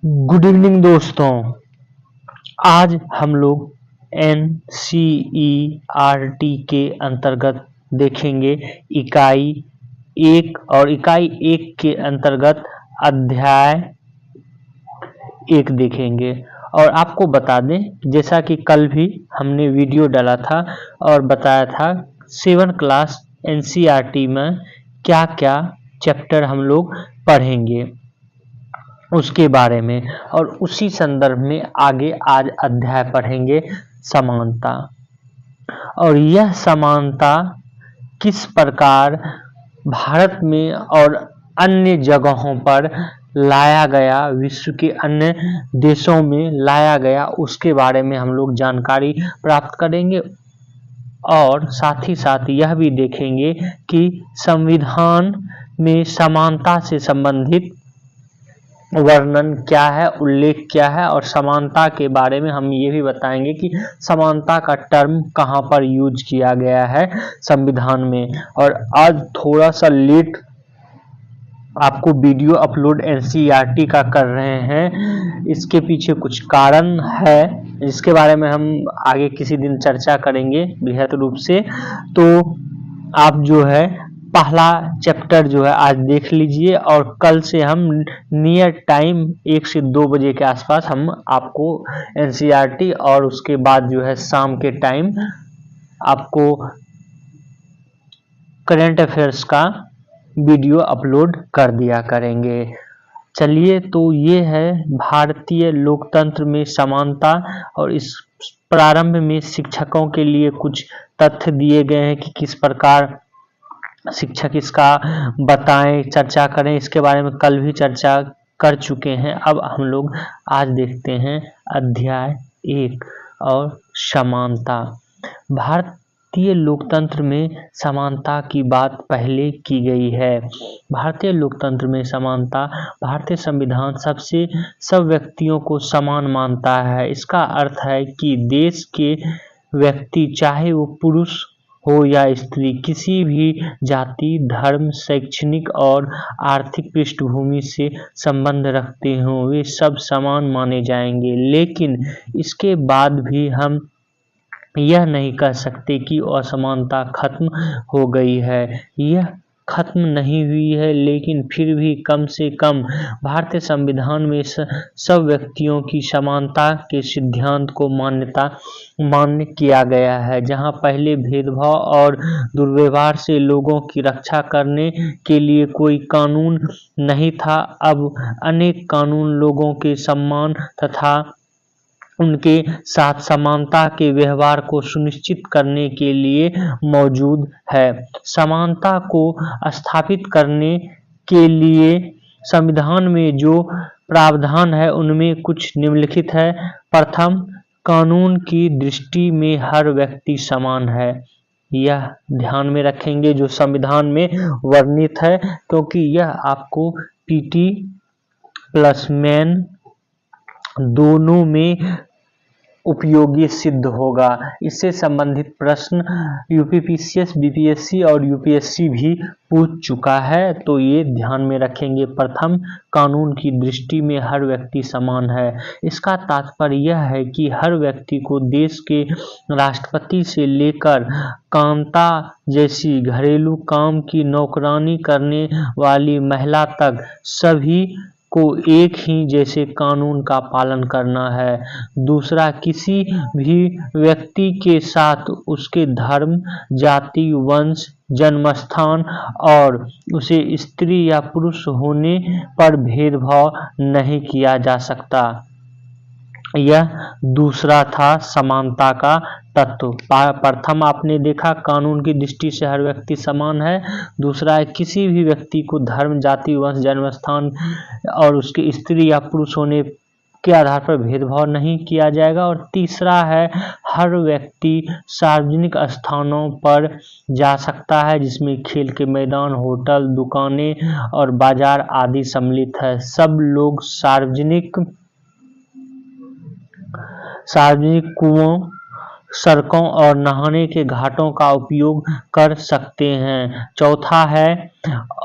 Good evening दोस्तों। आज हम लोग एनसीईआरटी के अंतर्गत देखेंगे इकाई 1 और इकाई 1 के अंतर्गत अध्याय 1 देखेंगे। और आपको बता दें, जैसा कि कल भी हमने वीडियो डाला था और बताया था 7 क्लास एनसीईआरटी में क्या क्या चैप्टर हम लोग पढ़ेंगे उसके बारे में, और उसी संदर्भ में आगे आज अध्याय पढ़ेंगे समानता। और यह समानता किस प्रकार भारत में और अन्य जगहों पर लाया गया, विश्व के अन्य देशों में लाया गया, उसके बारे में हम लोग जानकारी प्राप्त करेंगे। और साथ ही साथ यह भी देखेंगे कि संविधान में समानता से संबंधित वर्णन क्या है, उल्लेख क्या है, और समानता के बारे में हम ये भी बताएंगे कि समानता का टर्म कहाँ पर यूज किया गया है संविधान में। और आज थोड़ा सा लेट आपको वीडियो अपलोड एनसीईआरटी का कर रहे हैं, इसके पीछे कुछ कारण है जिसके बारे में हम आगे किसी दिन चर्चा करेंगे बृहद रूप से। तो आप जो है पहला चैप्टर जो है आज देख लीजिए, और कल से हम नियर टाइम 1 से 2 बजे के आसपास हम आपको एनसीईआरटी और उसके बाद जो है शाम के टाइम आपको करंट अफेयर्स का वीडियो अपलोड कर दिया करेंगे। चलिए, तो ये है भारतीय लोकतंत्र में समानता, और इस प्रारंभ में शिक्षकों के लिए कुछ तथ्य दिए गए हैं कि किस प्रकार शिक्षक इसका बताएं, चर्चा करें। इसके बारे में कल भी चर्चा कर चुके हैं। अब हम लोग आज देखते हैं अध्याय 1 और समानता। भारतीय लोकतंत्र में समानता की बात पहले की गई है। भारतीय लोकतंत्र में समानता, भारतीय संविधान सब व्यक्तियों को समान मानता है। इसका अर्थ है कि देश के व्यक्ति, चाहे वो पुरुष हो या स्त्री, किसी भी जाति, धर्म, शैक्षणिक और आर्थिक पृष्ठभूमि से संबंध रखते हों, वे सब समान माने जाएंगे। लेकिन इसके बाद भी हम यह नहीं कह सकते कि असमानता खत्म हो गई है। यह खत्म नहीं हुई है, लेकिन फिर भी कम से कम भारतीय संविधान में सब व्यक्तियों की समानता के सिद्धांत को मान्य किया गया है। जहां पहले भेदभाव और दुर्व्यवहार से लोगों की रक्षा करने के लिए कोई कानून नहीं था, अब अनेक कानून लोगों के सम्मान तथा उनके साथ समानता के व्यवहार को सुनिश्चित करने के लिए मौजूद है। समानता को स्थापित करने के लिए संविधान में जो प्रावधान है उनमें कुछ निम्नलिखित है। प्रथम, कानून की दृष्टि में हर व्यक्ति समान है। यह ध्यान में रखेंगे जो संविधान में वर्णित है, क्योंकि यह आपको पीटी प्लस मेन दोनों में उपयोगी सिद्ध होगा। इससे संबंधित प्रश्न यूपीपीसीएस, बीपीएससी और यूपीएससी भी पूछ चुका है, तो ये ध्यान में रखेंगे। प्रथम, कानून की दृष्टि में हर व्यक्ति समान है। इसका तात्पर्य यह है कि हर व्यक्ति को देश के राष्ट्रपति से लेकर कांता जैसी घरेलू काम की नौकरानी करने वाली महिला तक सभी को एक ही जैसे कानून का पालन करना है। दूसरा, किसी भी व्यक्ति के साथ उसके धर्म, जाति, वंश, जन्मस्थान और उसे स्त्री या पुरुष होने पर भेदभाव नहीं किया जा सकता। यह दूसरा था समानता का तत्व। प्रथम आपने देखा कानून की दृष्टि से हर व्यक्ति समान है। दूसरा है किसी भी व्यक्ति को धर्म, जाति, वंश, जन्मस्थान और उसके स्त्री या पुरुष होने के आधार पर भेदभाव नहीं किया जाएगा। और तीसरा है हर व्यक्ति सार्वजनिक स्थानों पर जा सकता है, जिसमें खेल के मैदान, होटल, दुकानें और बाजार आदि सम्मिलित है। सब लोग सार्वजनिक कुओं, सड़कों और नहाने के घाटों का उपयोग कर सकते हैं। चौथा है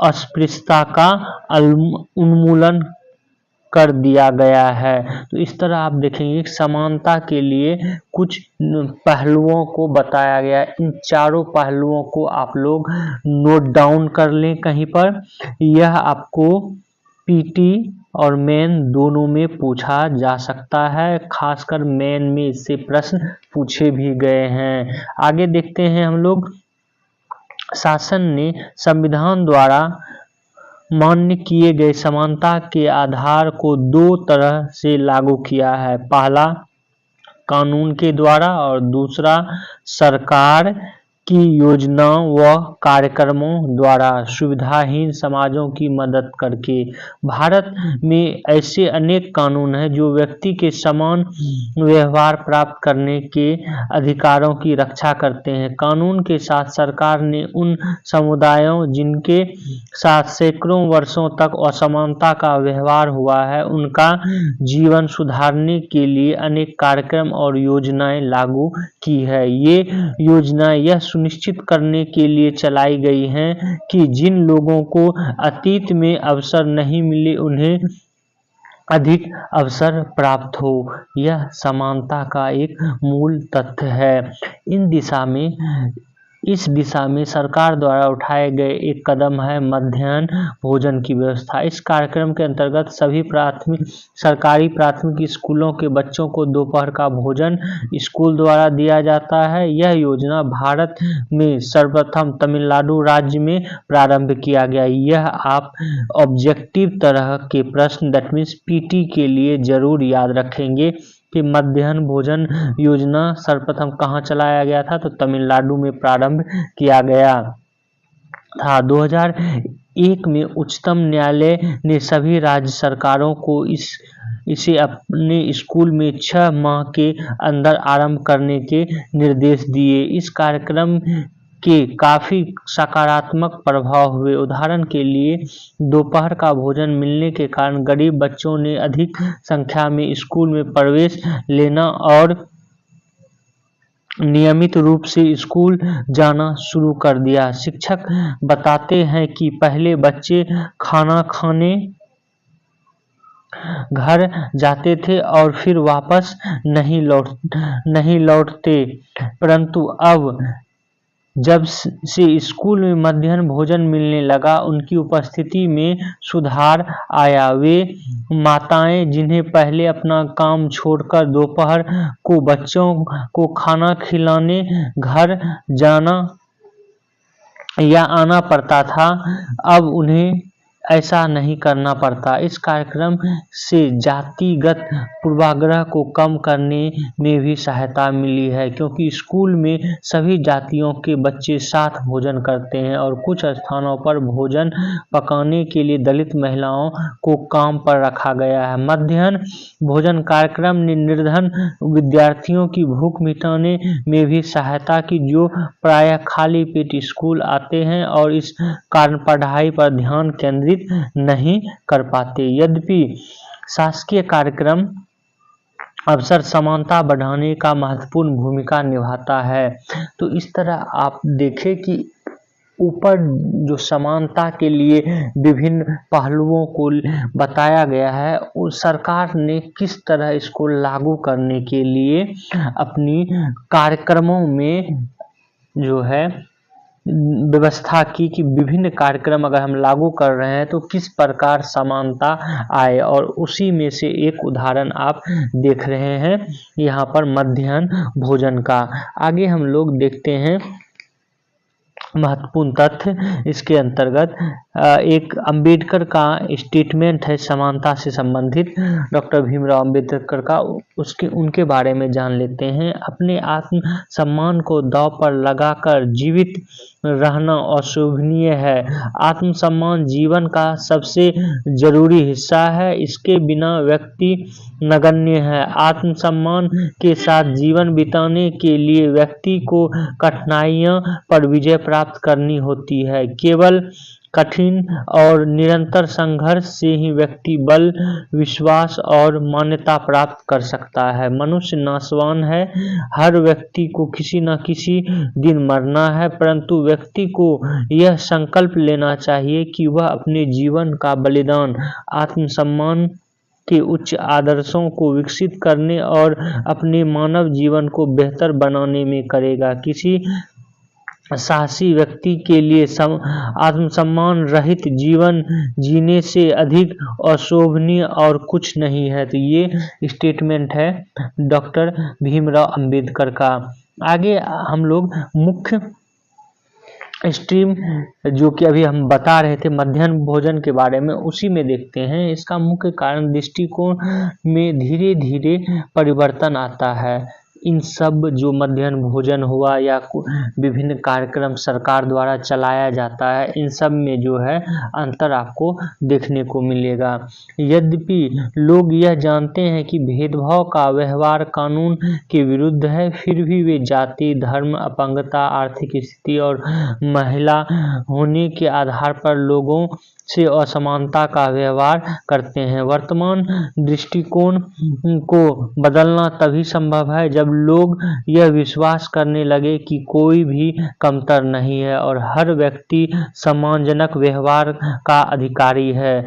अस्पृश्यता का उन्मूलन कर दिया गया है। तो इस तरह आप देखेंगे समानता के लिए कुछ पहलुओं को बताया गया है। इन चारों पहलुओं को आप लोग नोट डाउन कर लें कहीं पर। यह आपको पीटी और मेन दोनों में पूछा जा सकता है, खासकर मेन में इससे प्रश्न पूछे भी गए हैं। आगे देखते हैं हम लोग। शासन ने संविधान द्वारा मान्य किए गए समानता के आधार को दो तरह से लागू किया है। पहला कानून के द्वारा और दूसरा सरकार की योजनाओं व कार्यक्रमों द्वारा सुविधाहीन समाजों की मदद करके। भारत में ऐसे अनेक कानून हैं जो व्यक्ति के समान व्यवहार प्राप्त करने के अधिकारों की रक्षा करते हैं। कानून के साथ सरकार ने उन समुदायों जिनके साथ सैकड़ों वर्षों तक असमानता का व्यवहार हुआ है, उनका जीवन सुधारने के लिए अनेक कार्यक्रम और योजनाएं लागू की है। ये योजनाएं यह सुनिश्चित करने के लिए चलाई गई हैं कि जिन लोगों को अतीत में अवसर नहीं मिले उन्हें अधिक अवसर प्राप्त हो। यह समानता का एक मूल तथ्य है। इस दिशा में सरकार द्वारा उठाए गए एक कदम है मध्याह्न भोजन की व्यवस्था। इस कार्यक्रम के अंतर्गत सभी सरकारी प्राथमिक स्कूलों के बच्चों को दोपहर का भोजन स्कूल द्वारा दिया जाता है। यह योजना भारत में सर्वप्रथम तमिलनाडु राज्य में प्रारंभ किया गया। यह आप ऑब्जेक्टिव तरह के प्रश्न दैट मीन्स पीटी के लिए जरूर याद रखेंगे कि मध्याह्न भोजन योजना सर्वप्रथम कहाँ चलाया गया था, तो तमिलनाडु में प्रारंभ किया गया था। 2001 में उच्चतम न्यायालय ने सभी राज्य सरकारों को इसे अपने स्कूल में 6 माह के अंदर आरंभ करने के निर्देश दिए। इस कार्यक्रम के काफी सकारात्मक प्रभाव हुए। उदाहरण के लिए दोपहर का भोजन मिलने के कारण गरीब बच्चों ने अधिक संख्या में स्कूल में प्रवेश लेना और नियमित रूप से स्कूल जाना शुरू कर दिया। शिक्षक बताते हैं कि पहले बच्चे खाना खाने घर जाते थे और फिर वापस नहीं लौटते, परंतु अब जब से स्कूल में मध्याह्न भोजन मिलने लगा उनकी उपस्थिति में सुधार आया। वे माताएं जिन्हें पहले अपना काम छोड़कर दोपहर को बच्चों को खाना खिलाने घर जाना या आना पड़ता था, अब उन्हें ऐसा नहीं करना पड़ता। इस कार्यक्रम से जातिगत पूर्वाग्रह को कम करने में भी सहायता मिली है, क्योंकि स्कूल में सभी जातियों के बच्चे साथ भोजन करते हैं और कुछ स्थानों पर भोजन पकाने के लिए दलित महिलाओं को काम पर रखा गया है। मध्याह्न भोजन कार्यक्रम ने निर्धन विद्यार्थियों की भूख मिटाने में भी सहायता की, जो प्रायः खाली पेट स्कूल आते हैं और इस कारण पढ़ाई पर ध्यान केंद्रित नहीं कर पाते। यद्यपि शासकीय कार्यक्रम अवसर समानता बढ़ाने का महत्वपूर्ण भूमिका निभाता है। तो इस तरह आप देखें कि ऊपर जो समानता के लिए विभिन्न पहलुओं को बताया गया है, उस सरकार ने किस तरह इसको लागू करने के लिए अपनी कार्यक्रमों में जो है व्यवस्था की कि विभिन्न कार्यक्रम अगर हम लागू कर रहे हैं तो किस प्रकार समानता आए, और उसी में से एक उदाहरण आप देख रहे हैं यहाँ पर मध्याह्न भोजन का। आगे हम लोग देखते हैं महत्वपूर्ण तथ्य। इसके अंतर्गत एक अंबेडकर का स्टेटमेंट है समानता से संबंधित, डॉक्टर भीमराव अंबेडकर का, उनके बारे में जान लेते हैं। अपने आत्म सम्मान को दांव पर लगाकर जीवित रहना अशोभनीय है। आत्मसम्मान जीवन का सबसे जरूरी हिस्सा है, इसके बिना व्यक्ति नगण्य है। आत्मसम्मान के साथ जीवन बिताने के लिए व्यक्ति को कठिनाइयों पर विजय प्राप्त करनी होती है। केवल कठिन और निरंतर संघर्ष से ही व्यक्ति बल, विश्वास और मान्यता प्राप्त कर सकता है। मनुष्य नाशवान है, हर व्यक्ति को किसी न किसी दिन मरना है, परंतु व्यक्ति को यह संकल्प लेना चाहिए कि वह अपने जीवन का बलिदान आत्मसम्मान के उच्च आदर्शों को विकसित करने और अपने मानव जीवन को बेहतर बनाने में करेगा। किसी साहसी व्यक्ति के लिए आत्मसम्मान रहित जीवन जीने से अधिक अशोभनीय और कुछ नहीं है। तो ये स्टेटमेंट है डॉक्टर भीमराव अंबेडकर का। आगे हम लोग मुख्य स्ट्रीम जो कि अभी हम बता रहे थे मध्याह्न भोजन के बारे में, उसी में देखते हैं। इसका मुख्य कारण दृष्टिकोण में धीरे धीरे परिवर्तन आता है। इन सब जो मध्याह्न भोजन हुआ या विभिन्न कार्यक्रम सरकार द्वारा चलाया जाता है, इन सब में जो है अंतर आपको देखने को मिलेगा। यद्यपि लोग यह जानते हैं कि भेदभाव का व्यवहार कानून के विरुद्ध है, फिर भी वे जाति, धर्म, अपंगता, आर्थिक स्थिति और महिला होने के आधार पर लोगों से असमानता का व्यवहार करते हैं। वर्तमान दृष्टिकोण को बदलना तभी संभव है जब लोग यह विश्वास करने लगे कि कोई भी कमतर नहीं है और हर व्यक्ति सम्मानजनक व्यवहार का अधिकारी है।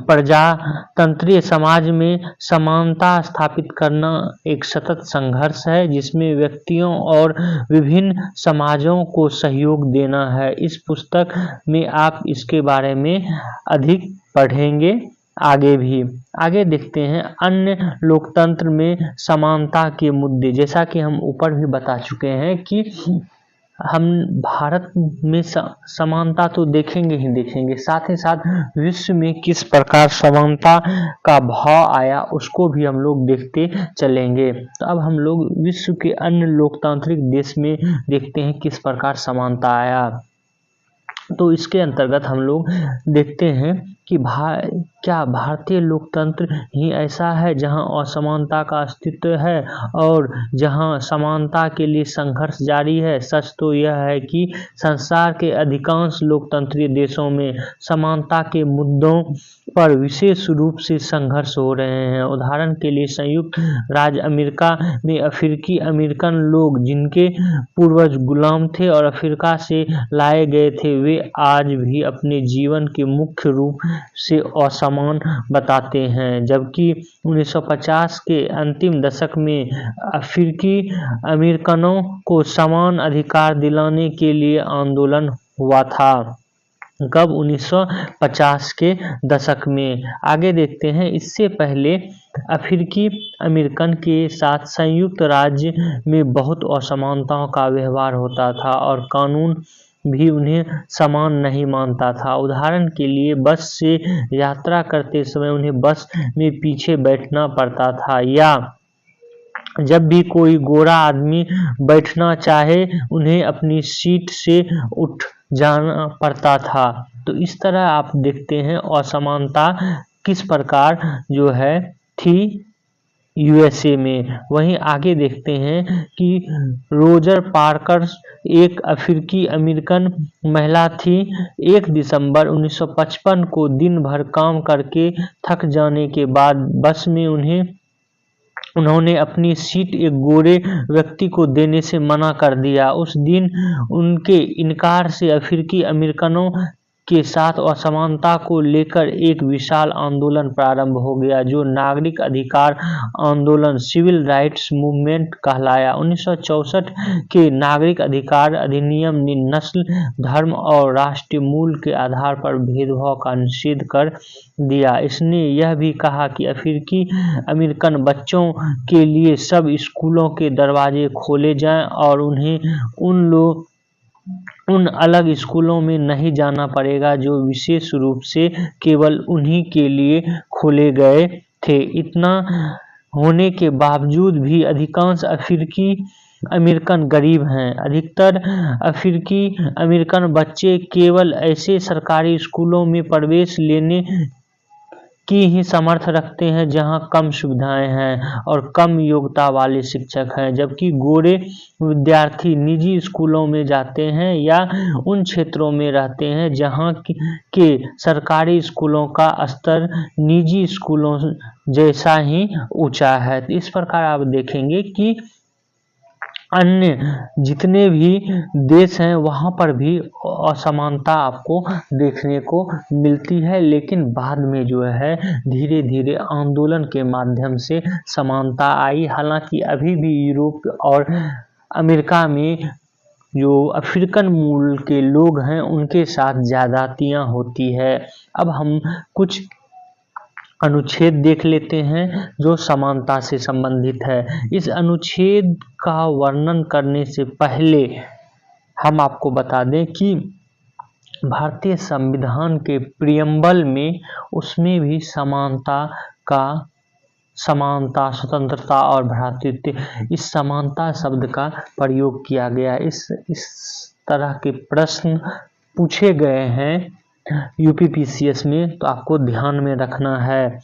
प्रजातंत्रीय समाज में समानता स्थापित करना एक सतत संघर्ष है जिसमें व्यक्तियों और विभिन्न समाजों को सहयोग देना है। इस पुस्तक में आप इसके बारे में अधिक पढ़ेंगे। आगे देखते हैं अन्य लोकतंत्र में समानता के मुद्दे। जैसा कि हम ऊपर भी बता चुके हैं कि हम भारत में समानता तो देखेंगे ही देखेंगे, साथ ही साथ विश्व में किस प्रकार समानता का भाव आया उसको भी हम लोग देखते चलेंगे। तो अब हम लोग विश्व के अन्य लोकतांत्रिक देश में देखते हैं किस प्रकार समानता आया। तो इसके अंतर्गत हम लोग देखते हैं कि क्या भारतीय लोकतंत्र ही ऐसा है जहां असमानता का अस्तित्व है और जहां समानता के लिए संघर्ष जारी है। सच तो यह है कि संसार के अधिकांश लोकतंत्रीय देशों में समानता के मुद्दों पर विशेष रूप से संघर्ष हो रहे हैं। उदाहरण के लिए संयुक्त राज्य अमेरिका में अफ्रीकी अमेरिकन लोग जिनके पूर्वज गुलाम थे और अफ्रीका से लाए गए थे, वे आज भी अपने जीवन के मुख्य रूप से असमान बताते हैं। जबकि 1950 के अंतिम दशक में अफ्रीकी अमेरिकनों को समान अधिकार दिलाने के लिए आंदोलन हुआ था। कब? 1950 के दशक में। आगे देखते हैं, इससे पहले अफ्रीकी अमेरिकन के साथ संयुक्त राज्य में बहुत असमानताओं का व्यवहार होता था और कानून भी उन्हें समान नहीं मानता था। उदाहरण के लिए बस से यात्रा करते समय उन्हें बस में पीछे बैठना पड़ता था या जब भी कोई गोरा आदमी बैठना चाहे उन्हें अपनी सीट से उठ जाना पड़ता था। तो इस तरह आप देखते हैं असमानता किस प्रकार जो है थी यूएसए में। वहीं आगे देखते हैं कि रोजर पार्कर एक अफ्रीकी अमेरिकन महिला थी। 1 दिसंबर 1955 को दिन भर काम करके थक जाने के बाद बस में उन्होंने अपनी सीट एक गोरे व्यक्ति को देने से मना कर दिया। उस दिन उनके इनकार से अफ्रीकी अमेरिकनों के साथ असमानता को लेकर एक विशाल आंदोलन प्रारंभ हो गया जो नागरिक अधिकार आंदोलन सिविल राइट्स मूवमेंट कहलाया। 1964 के नागरिक अधिकार अधिनियम ने नस्ल, धर्म और राष्ट्रीय मूल के आधार पर भेदभाव का निषेध कर दिया। इसने यह भी कहा कि अफ्रीकी अमेरिकन बच्चों के लिए सब स्कूलों के दरवाजे खोले जाएं और उन्हें उन अलग स्कूलों में नहीं जाना पड़ेगा जो विशेष रूप से केवल उन्हीं के लिए खोले गए थे। इतना होने के बावजूद भी अधिकांश अफ्रीकी अमेरिकन गरीब हैं। अधिकतर अफ्रीकी अमेरिकन बच्चे केवल ऐसे सरकारी स्कूलों में प्रवेश लेने की ही समर्थ रखते हैं जहां कम सुविधाएं हैं और कम योग्यता वाले शिक्षक हैं, जबकि गोरे विद्यार्थी निजी स्कूलों में जाते हैं या उन क्षेत्रों में रहते हैं जहां के सरकारी स्कूलों का स्तर निजी स्कूलों जैसा ही ऊंचा है। इस प्रकार आप देखेंगे कि अन्य जितने भी देश हैं वहाँ पर भी असमानता आपको देखने को मिलती है, लेकिन बाद में जो है धीरे धीरे आंदोलन के माध्यम से समानता आई। हालांकि अभी भी यूरोप और अमेरिका में जो अफ्रीकन मूल के लोग हैं उनके साथ ज्यादतियाँ होती है। अब हम कुछ अनुच्छेद देख लेते हैं जो समानता से संबंधित है। इस अनुच्छेद का वर्णन करने से पहले हम आपको बता दें कि भारतीय संविधान के प्रियम्बल में उसमें भी समानता, स्वतंत्रता और भ्रातृत्व, इस समानता शब्द का प्रयोग किया गया। इस तरह के प्रश्न पूछे गए हैं यूपीपीसीएस में, तो आपको ध्यान में रखना है।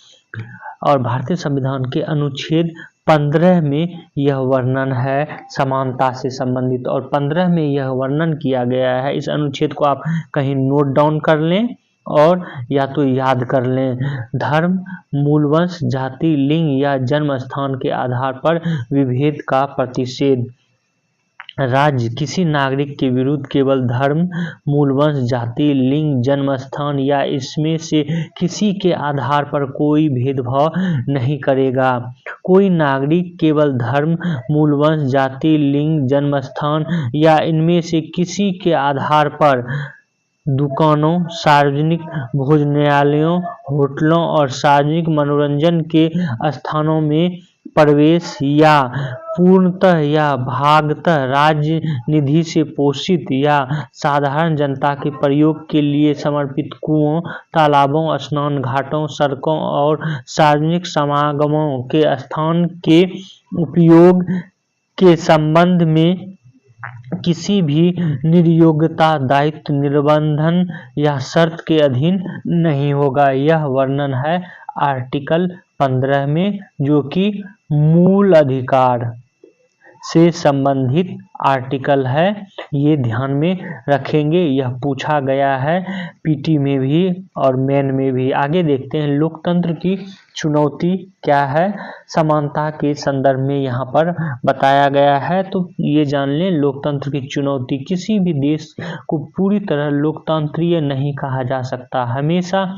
और भारतीय संविधान के अनुच्छेद 15 में यह वर्णन है समानता से संबंधित, और 15 में यह वर्णन किया गया है। इस अनुच्छेद को आप कहीं नोट डाउन कर लें और या तो याद कर लें। धर्म, मूलवंश, जाति, लिंग या जन्म स्थान के आधार पर विभेद का प्रतिषेध। राज्य किसी नागरिक के विरुद्ध केवल धर्म, मूलवंश, जाति, लिंग, जन्म स्थान या इसमें से किसी के आधार पर कोई भेदभाव नहीं करेगा। कोई नागरिक केवल धर्म, मूलवंश, जाति, लिंग, जन्म स्थान या इनमें से किसी के आधार पर दुकानों, सार्वजनिक भोजनालयों, होटलों और सार्वजनिक मनोरंजन के स्थानों में प्रवेश या पूर्णतः या भागतः राज्य निधि से पोषित या साधारण जनता के प्रयोग के लिए समर्पित कुओं, तालाबों, स्नान घाटों, सड़कों और सार्वजनिक समागमों के स्थान के उपयोग के संबंध में किसी भी निर्योग्यता, दायित्व, निबंधन या शर्त के अधीन नहीं होगा। यह वर्णन है आर्टिकल 15 में, जो कि मूल अधिकार से संबंधित आर्टिकल है। ये ध्यान में रखेंगे, यह पूछा गया है पीटी में भी और मेन में भी। आगे देखते हैं लोकतंत्र की चुनौती क्या है, समानता के संदर्भ में यहाँ पर बताया गया है। तो ये जान लें, लोकतंत्र की चुनौती। किसी भी देश को पूरी तरह लोकतांत्रिक नहीं कहा जा सकता। हमेशा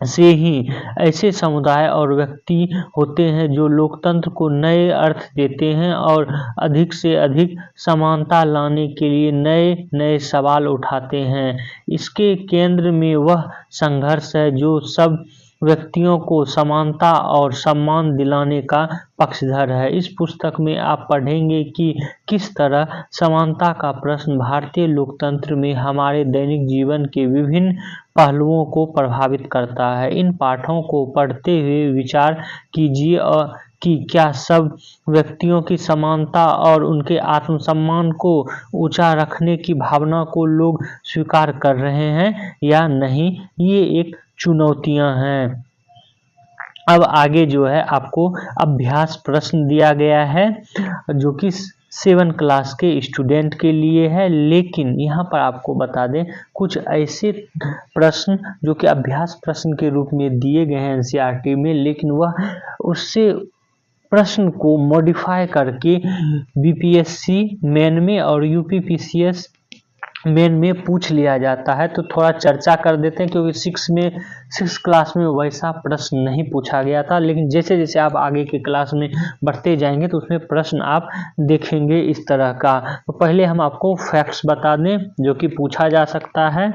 से ही ऐसे समुदाय और व्यक्ति होते हैं जो लोकतंत्र को नए अर्थ देते हैं और अधिक से अधिक समानता लाने के लिए नए नए सवाल उठाते हैं। इसके केंद्र में वह संघर्ष है जो सब व्यक्तियों को समानता और सम्मान दिलाने का पक्षधर है। इस पुस्तक में आप पढ़ेंगे कि किस तरह समानता का प्रश्न भारतीय लोकतंत्र में हमारे दैनिक जीवन के विभिन्न पहलुओं को प्रभावित करता है। इन पाठों को पढ़ते हुए विचार कीजिए कि क्या सब व्यक्तियों की समानता और उनके आत्मसम्मान को ऊंचा रखने की भावना को लोग स्वीकार कर रहे हैं या नहीं। ये एक चुनौतियां हैं। अब आगे जो है आपको अभ्यास प्रश्न दिया गया है जो कि 7 क्लास के स्टूडेंट के लिए है, लेकिन यहाँ पर आपको बता दें कुछ ऐसे प्रश्न जो कि अभ्यास प्रश्न के रूप में दिए गए हैं एनसीईआरटी में, लेकिन वह उससे प्रश्न को मॉडिफाई करके बीपीएससी मेन में और यूपीपीसीएस मेन में पूछ लिया जाता है। तो थोड़ा चर्चा कर देते हैं, क्योंकि 6 क्लास में वैसा प्रश्न नहीं पूछा गया था, लेकिन जैसे जैसे आप आगे के क्लास में बढ़ते जाएंगे तो उसमें प्रश्न आप देखेंगे इस तरह का। तो पहले हम आपको फैक्ट्स बता दें जो कि पूछा जा सकता है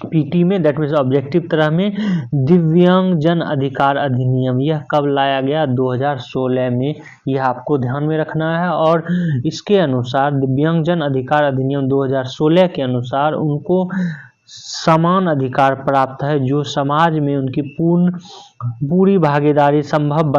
पीटी में, दैट मीन्स ऑब्जेक्टिव तरह में। दिव्यांगजन अधिकार अधिनियम यह कब लाया गया? 2016 में। यह आपको ध्यान में रखना है। और इसके अनुसार दिव्यांगजन अधिकार अधिनियम 2016 के अनुसार उनको समान अधिकार प्राप्त है जो समाज में उनकी पूरी भागीदारी संभव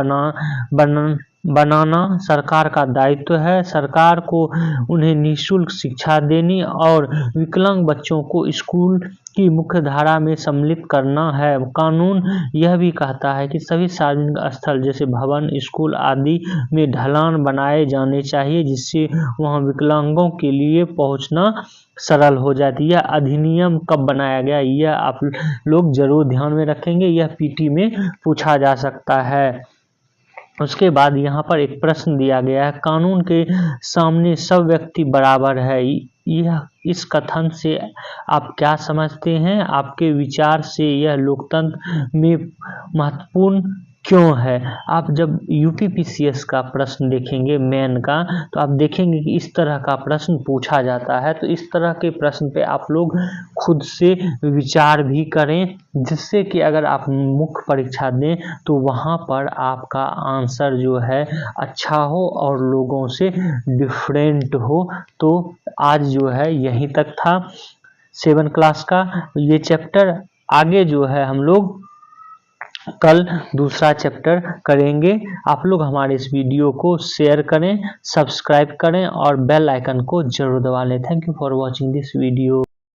बनाना सरकार का दायित्व है। सरकार को उन्हें निःशुल्क शिक्षा देनी और विकलांग बच्चों को स्कूल की मुख्य धारा में सम्मिलित करना है। कानून यह भी कहता है कि सभी सार्वजनिक स्थल जैसे भवन, स्कूल आदि में ढलान बनाए जाने चाहिए जिससे वहां विकलांगों के लिए पहुंचना सरल हो जाती है। यह अधिनियम कब बनाया गया, यह आप लोग जरूर ध्यान में रखेंगे, यह पीटी में पूछा जा सकता है। उसके बाद यहाँ पर एक प्रश्न दिया गया है, कानून के सामने सब व्यक्ति बराबर है, यह इस कथन से आप क्या समझते हैं? आपके विचार से यह लोकतंत्र में महत्वपूर्ण क्यों है? आप जब यूपीपीसीएस का प्रश्न देखेंगे मेन का, तो आप देखेंगे कि इस तरह का प्रश्न पूछा जाता है। तो इस तरह के प्रश्न पे आप लोग खुद से विचार भी करें, जिससे कि अगर आप मुख्य परीक्षा दें तो वहाँ पर आपका आंसर जो है अच्छा हो और लोगों से डिफरेंट हो। तो आज जो है यहीं तक था 7 क्लास का ये चैप्टर। आगे जो है हम लोग कल दूसरा चैप्टर करेंगे। आप लोग हमारे इस वीडियो को शेयर करें, सब्सक्राइब करें और बेल आइकन को जरूर दबा लें। Thank you for watching this video.